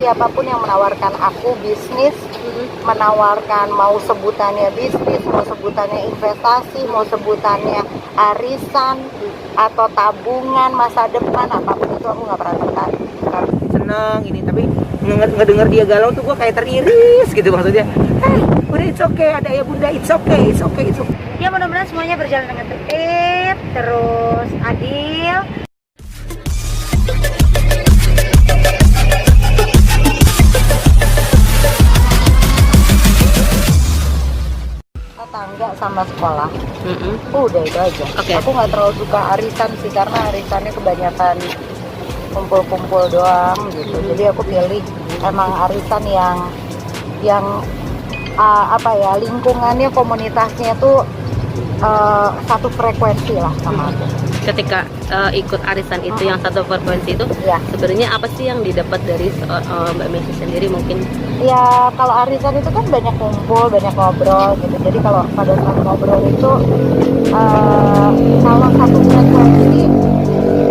siapapun yang menawarkan aku bisnis, menawarkan mau sebutannya bisnis, mau sebutannya investasi, mau sebutannya arisan atau tabungan masa depan, apapun itu aku nggak pernah tertarik. Seneng ini, tapi ngedenger dia galau tuh gue kayak teriris gitu, maksudnya udah it's okay, ada ya bunda, it's okay. Ya mudah-mudahan semuanya berjalan dengan tertib, terus adil. Tetangga sama sekolah, udah itu aja. Aku nggak terlalu suka arisan sih, karena arisannya kebanyakan kumpul-kumpul doang gitu. Jadi aku pilih emang arisan yang apa ya, lingkungannya, komunitasnya tuh satu frekuensi lah sama aku. Ketika ikut arisan itu yang satu frekuensi itu, Ya. sebenarnya apa sih yang didapat dari Mbak Messi sendiri mungkin? Ya kalau arisan itu kan banyak kumpul, banyak ngobrol gitu. Jadi kalau pada saat ngobrol itu kalau satu frekuensi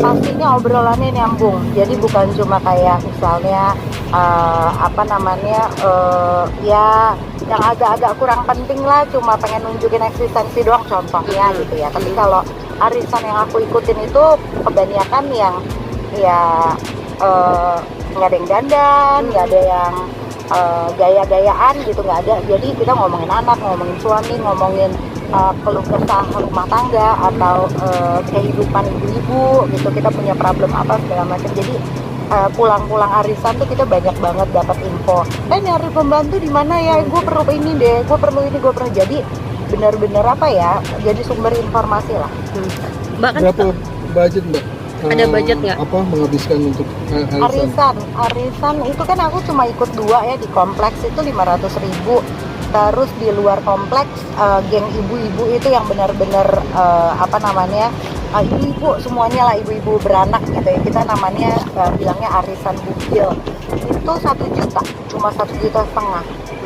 pastinya obrolannya nyambung. Jadi bukan cuma kayak misalnya ya yang agak-agak kurang penting lah, cuma pengen nunjukin eksistensi doang contohnya gitu ya. Tapi kalau arisan yang aku ikutin itu kebanyakan yang ya nggak ada yang dandan, nggak ada yang gaya-gayaan gitu, nggak ada. Jadi kita ngomongin anak, ngomongin suami, ngomongin keluh kesah rumah tangga atau kehidupan ibu-ibu gitu. Kita punya problem apa segala macam. Jadi pulang-pulang arisan tuh kita banyak banget dapat info. Nyari pembantu di mana ya? Gue perlu ini deh, gue perlu ini, gue perlu. Jadi benar-benar apa ya? Jadi sumber informasi lah. Mbak kan Berapa budget Mbak? Ada budget nggak? Apa menghabiskan untuk arisan? Arisan itu kan aku cuma ikut 2 ya, di kompleks itu 500.000. Terus di luar kompleks geng ibu-ibu itu yang benar-benar ibu-ibu semuanya lah, ibu-ibu beranak gitu ya, kita namanya bilangnya arisan bugil. Itu 1 juta, cuma 1,5 juta.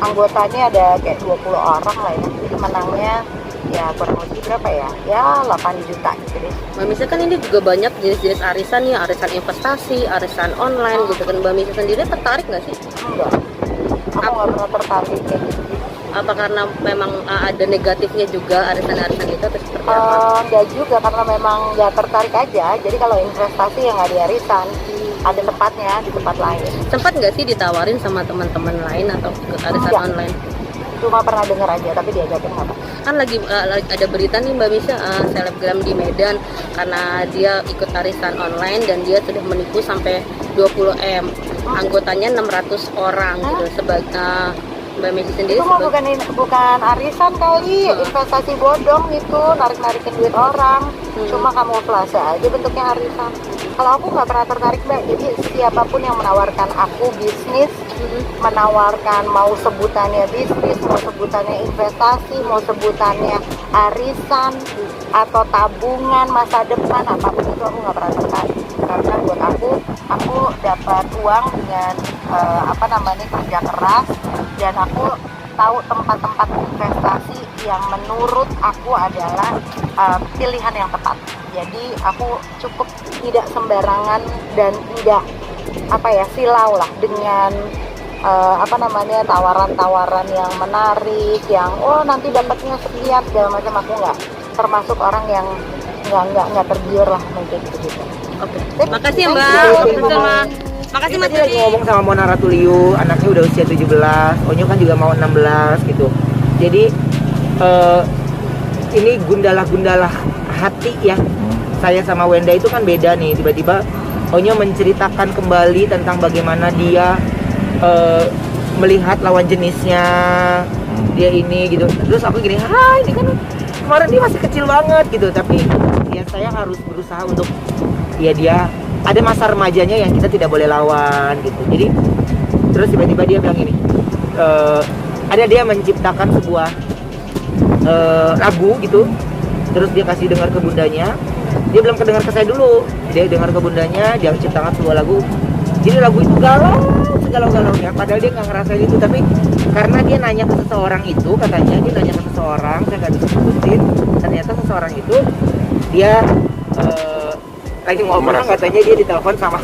Anggotanya ada kayak 20 orang lah ya. Jadi menangnya ya kurang lebih berapa ya? Ya 8 juta gitu deh. Mbak Messi kan ini juga banyak jenis-jenis arisan ya, arisan investasi, arisan online gitu kan. Mbak Messi sendiri tertarik nggak sih? Enggak, aku nggak pernah tertarik kayak gitu. Apa karena memang ada negatifnya juga arisan-arisan itu atau seperti apa? Enggak juga, karena memang nggak tertarik aja. Jadi kalau investasi yang nggak di arisan, ada tempatnya di tempat lain. Sempat nggak sih ditawarin sama teman-teman lain atau ke arisan Enggak. online? Cuma pernah dengar aja, tapi diajakin nggak. Kan lagi ada berita nih Mbak Messi, selebgram di Medan karena dia ikut arisan online dan dia sudah menipu sampai 20M. Anggotanya 600 orang gitu. Sebagai Mbak Messi sendiri Itu mah bukan arisan kali, investasi bodong itu, narik-narikin duit orang. Cuma kamuflase aja bentuknya arisan. Kalau aku nggak pernah tertarik Mbak. Jadi siapapun yang menawarkan aku bisnis, menawarkan mau sebutannya bisnis, mau sebutannya investasi, mau sebutannya arisan atau tabungan masa depan, apapun itu aku nggak pernah tertarik. Karena buat aku dapat uang dengan kerja keras, dan aku tahu tempat-tempat investasi yang menurut aku adalah pilihan yang tepat. Jadi aku cukup tidak sembarangan dan tidak silau lah dengan tawaran-tawaran yang menarik, yang nanti dapatnya sekian segala macam. Aku nggak termasuk orang yang nggak tergiur lah mungkin gitu. Oke. Makasih ya Mbak. Makasih Mas. Tadi lagi ngomong sama Mona Ratuliu, anaknya udah usia 17, Onyo kan juga mau 16 gitu. Jadi ini gundalah-gundalah hati ya. Saya sama Wenda itu kan beda nih. Tiba-tiba Onyo menceritakan kembali tentang bagaimana dia melihat lawan jenisnya, dia ini gitu. Terus aku gini, ini kan kemarin dia masih kecil banget gitu. Tapi ya saya harus berusaha untuk dia ada masa remajanya yang kita tidak boleh lawan gitu. Jadi terus tiba-tiba dia bilang gini, ada dia menciptakan sebuah lagu gitu. Terus dia kasih dengar ke bundanya. Dia belum kedengar ke saya dulu. Dia dengar ke bundanya, dia menciptakan sebuah lagu. Jadi lagu itu segalau-galaunya. Padahal dia nggak ngerasain itu, tapi karena dia nanya ke seseorang itu, katanya dia nanya ke seseorang, saya nggak bisa sebutin. Ternyata seseorang itu dia lagi ngobrol, katanya dia ditelepon sama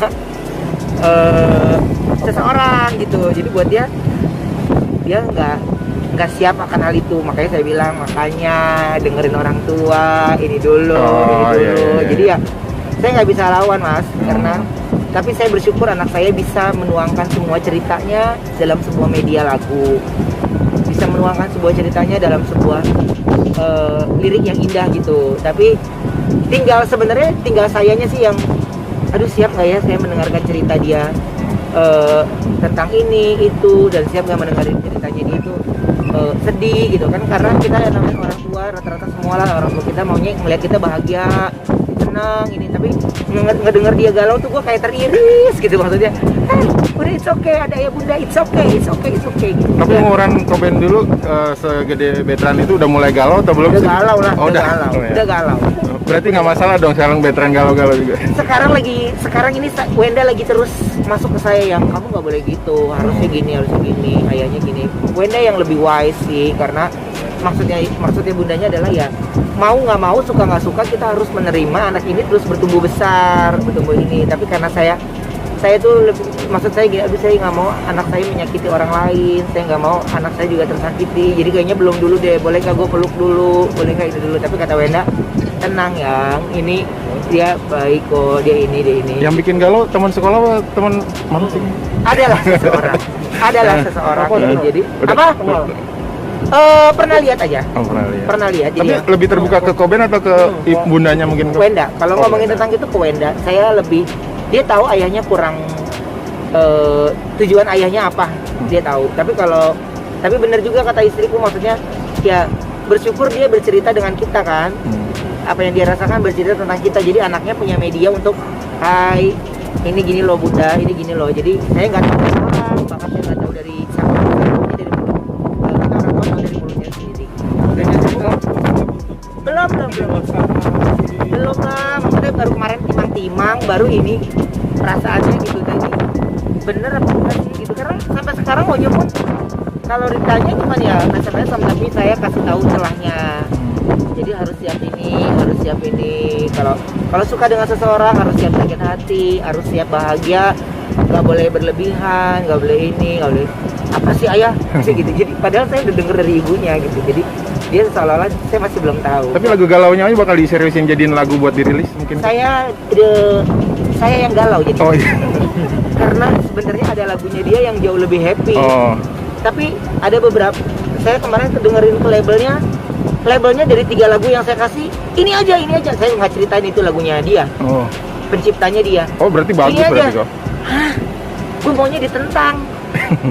seseorang gitu. Jadi buat dia nggak siap akan hal itu. Makanya saya bilang, makanya dengerin orang tua ini dulu. Iya. Jadi ya saya nggak bisa lawan mas, karena tapi saya bersyukur anak saya bisa menuangkan semua ceritanya dalam sebuah media lagu, bisa menuangkan sebuah ceritanya dalam sebuah lirik yang indah gitu. Tapi sebenarnya tinggal sayanya sih yang aduh siap nggak ya saya mendengarkan cerita dia tentang ini itu, dan siap nggak mendengarkan ceritanya dia itu sedih gitu kan, karena kita yang namanya orang tua rata-rata semua lah orang tua kita maunya melihat kita bahagia senang ini, tapi ngedenger dia galau tuh gue kayak teriris gitu, maksudnya udah it's okay, ada ya bunda, it's okay gitu. Tapi umuran Koben dulu segede veteran itu udah mulai galau atau belum Udah sih? galau lah, Oh, udah galau, Oh, ya. udah galau. Berarti nggak masalah dong sekarang veteran galau-galau juga. Sekarang ini Wenda lagi terus masuk ke saya yang kamu nggak boleh gitu, harusnya gini, ayahnya gini. Wenda yang lebih wise sih, karena maksudnya bundanya adalah ya mau nggak mau, suka nggak suka kita harus menerima anak ini terus bertumbuh besar, bertumbuh ini. Tapi karena saya tuh lebih, maksud saya gini, aduh saya nggak mau anak saya menyakiti orang lain, saya nggak mau anak saya juga tersakiti, jadi kayaknya belum dulu deh, boleh nggak gue peluk dulu, boleh nggak itu dulu. Tapi kata Wenda, tenang yang ini dia baik kok, dia ini. Yang bikin galau teman sekolah apa teman mana sih? Adalah seseorang gitu. Jadi Udah. apa? Pernah lihat aja. Oh, pernah lihat. Jadi Tapi ya, lebih terbuka ke Koben atau ke bundanya mungkin? Wenda. Kalau Oh, ngomongin Wenda. tentang itu ke Wenda, saya lebih, dia tahu ayahnya kurang tujuan ayahnya apa, dia tahu. Tapi benar juga kata istriku, maksudnya ya bersyukur dia bercerita dengan kita kan, apa yang dia rasakan, bercerita tentang kita. Jadi anaknya punya media untuk hai ini gini loh bunda, ini gini loh. Jadi saya nggak tahu dari orang, bahkan saya nggak tahu dari siapa, dari mulut. Kita orang tua tahu dari mulutnya sendiri. Belum lah, maksudnya baru kemarin timang-timang, baru ini perasaannya gitu tadi. Bener apa enggak sih gitu, karena sampai sekarang Onyo pun kalau ditanya cuman ya SMS, tapi saya kasih tahu celahnya. Jadi harus siap ini. Kalau suka dengan seseorang harus siap sakit hati, harus siap bahagia, nggak boleh berlebihan, nggak boleh ini, nggak boleh apa sih ayah sih gitu. Jadi padahal saya udah denger dari ibunya gitu. Jadi dia seolah-olah saya masih belum tahu. Tapi lagu galaunya aja bakal diseriusin jadiin lagu buat dirilis mungkin? Saya yang galau jadi. Oh iya. Karena sebenarnya ada lagunya dia yang jauh lebih happy. Oh. Tapi ada beberapa, saya kemarin dengerin ke labelnya dari 3 lagu yang saya kasih, ini aja saya nggak ceritain itu lagunya dia, Oh. penciptanya dia. Oh, berarti bagus Ini aja. berarti kok. Gue maunya ditentang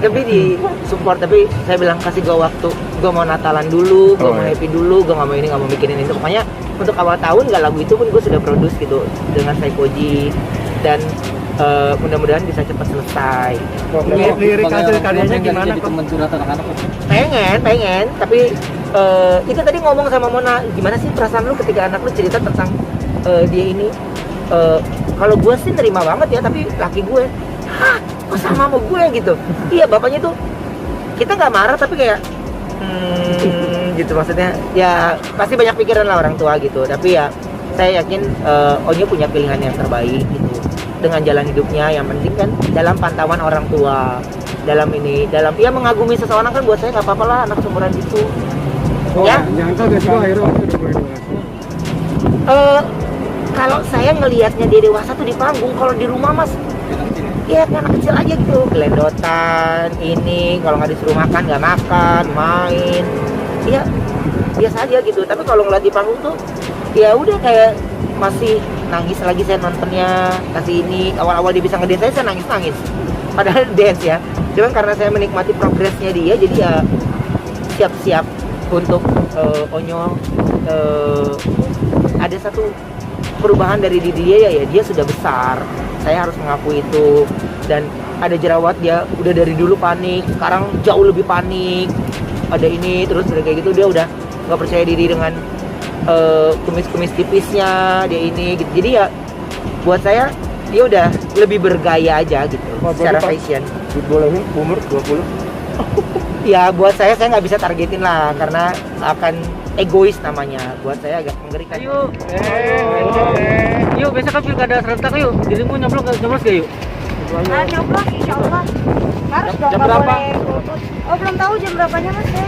tapi di support. Tapi saya bilang kasih gue waktu, gue mau Natalan dulu, gue mau iya. happy dulu, gue nggak mau ini, nggak mau mikirin itu. Makanya untuk awal tahun nggak lagu itu pun gue sudah produce gitu dengan Saikoji, dan mudah-mudahan bisa cepat selesai. Lirik hasil karyanya gimana kok? Pengen, tapi itu tadi ngomong sama Mona, gimana sih perasaan lu ketika anak lu cerita tentang dia ini? Kalau gue sih nerima banget ya, tapi laki gue, kok sama gue gitu? Iya, bapaknya tuh kita nggak marah tapi kayak gitu, maksudnya ya pasti banyak pikiran lah orang tua gitu. Tapi ya saya yakin Onyo punya pilihan yang terbaik gitu dengan jalan hidupnya. Yang penting kan dalam pantauan orang tua, dalam ya mengagumi seseorang kan buat saya nggak apa-apa lah, anak seumuran itu. Ya. Nyangka gak sih akhirnya waktu udah mulai dewasa? Kalau saya ngelihatnya dia dewasa tuh di panggung, kalau di rumah mas, ya kayak anak kecil aja gitu, gelendotan, ini kalau nggak disuruh makan nggak makan, main, ya biasa aja gitu. Tapi kalau ngeliat di panggung tuh, ya udah kayak masih nangis lagi saya nontonnya, kasih ini. Awal-awal dia bisa ngedance saya nangis, padahal dance ya. Cuman karena saya menikmati progresnya dia, jadi ya siap-siap untuk Onyo ada satu perubahan dari diri dia, ya dia sudah besar, saya harus mengakui itu. Dan ada jerawat, dia udah dari dulu panik, sekarang jauh lebih panik. Ada ini terus kayak gitu, dia udah nggak percaya diri dengan kumis-kumis tipisnya dia ini gitu. Jadi ya buat saya dia udah lebih bergaya aja gitu secara fashion. Dibolehin umur 20? Ya buat saya nggak bisa targetin lah, karena akan egois namanya. Buat saya agak mengerikan. Yuk besok kan pilkada serentak yuk. Dirimu nyoblos gak yuk? Nyoblos insya Allah. Harus dong, Jam nggak berapa? boleh golput. Oh belum tahu jam berapanya mas ya.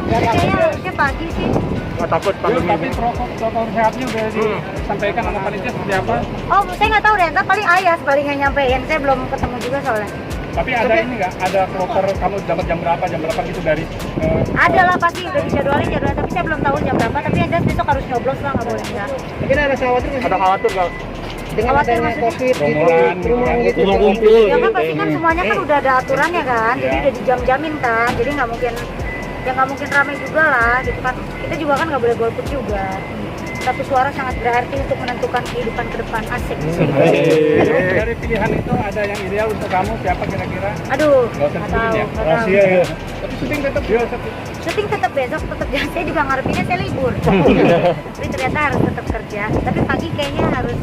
Kayaknya harusnya pagi sih. Nggak takut tapi protokol sehatnya udah disampaikan sama panitia seperti apa? Oh saya nggak tahu deh, ntar paling ayah paling yang nyampein. Saya belum ketemu juga soalnya. Tapi ada ini nggak? Ada proper kamu dapat jam berapa gitu dari Ada lah pasti udah dijadwalin jadwalnya, tapi saya belum tahu jam berapa. Tapi yang jelas besok harus nyoblos lah, nggak boleh enggak. Mungkin ada khawatir nggak sih? ada khawatir nggak? Dengan Khawatir adanya maksudnya? covid gitu, Kerumunan, kerumunan gitu. kumpul. Ya kan pasti kan semuanya kan udah ada aturannya kan, jadi udah dijam-jamin kan, jadi nggak mungkin ya nggak mungkin ramai juga lah gitu kan. Kita juga kan nggak boleh golput juga. Satu suara sangat berarti untuk menentukan kehidupan ke depan. Asik. Dari pilihan itu ada yang ideal untuk kamu siapa kira-kira? Aduh, Nggak usah nggak disebutin tahu, ya? nggak tahu. ya. Tapi syuting tetap dia Syuting tetap besok, tetap jalan. Saya juga ngarepinnya saya libur. Tapi ternyata harus tetap kerja. Tapi pagi kayaknya harus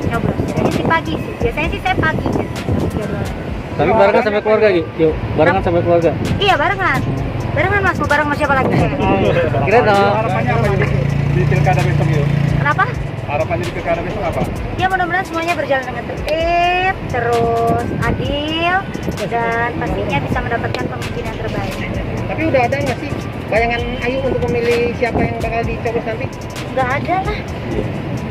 nyoblos. Jadi sih pagi sih. Biasanya sih saya pagi gitu. Jadwalnya. Tapi barengan sampai keluarga gitu. Yuk, barengan sampai keluarga. Iya barengan. Barengan mas, mau bareng sama siapa lagi? Kira harapannya apa di pilkada besok yuk? Kenapa? Harapannya di pilkada besok apa? Ya mudah-mudahan semuanya berjalan dengan tertib, terus adil, dan pastinya bisa mendapatkan pemimpin yang terbaik. Tapi udah ada nggak sih bayangan Ayu untuk memilih siapa yang bakal dicoblos nanti? Nggak ada lah.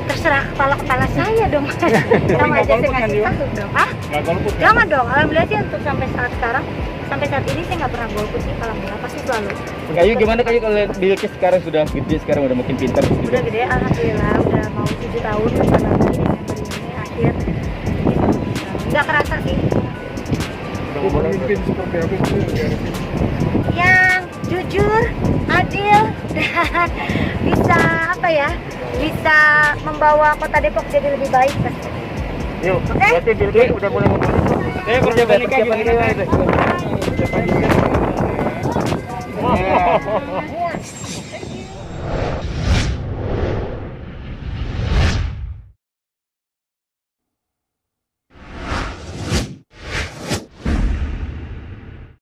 Terserah kepala saya dong. Sama aja saya ngasih tahu dong. Ah? Nggak golput kan? Jangan dong. Alhamdulillah sih untuk sampai saat sekarang, sampai saat ini saya nggak pernah golput sih. Alhamdulillah pasti selalu. Kayu gimana Kayu kalau Bilkis sekarang sudah gede, sekarang udah makin pintar Udah gede, alhamdulillah. Udah mau 7 tahun bersama lagi Desember ini akhir. Nggak kerasa sih. Pemimpin seperti apa sih? Yang jujur, adil, dan bisa apa ya? Bisa membawa kota Depok jadi lebih baik pasti. Yuk, Oke? berarti Bilkis udah mulai ngomongin. Persiapan nikah gimana?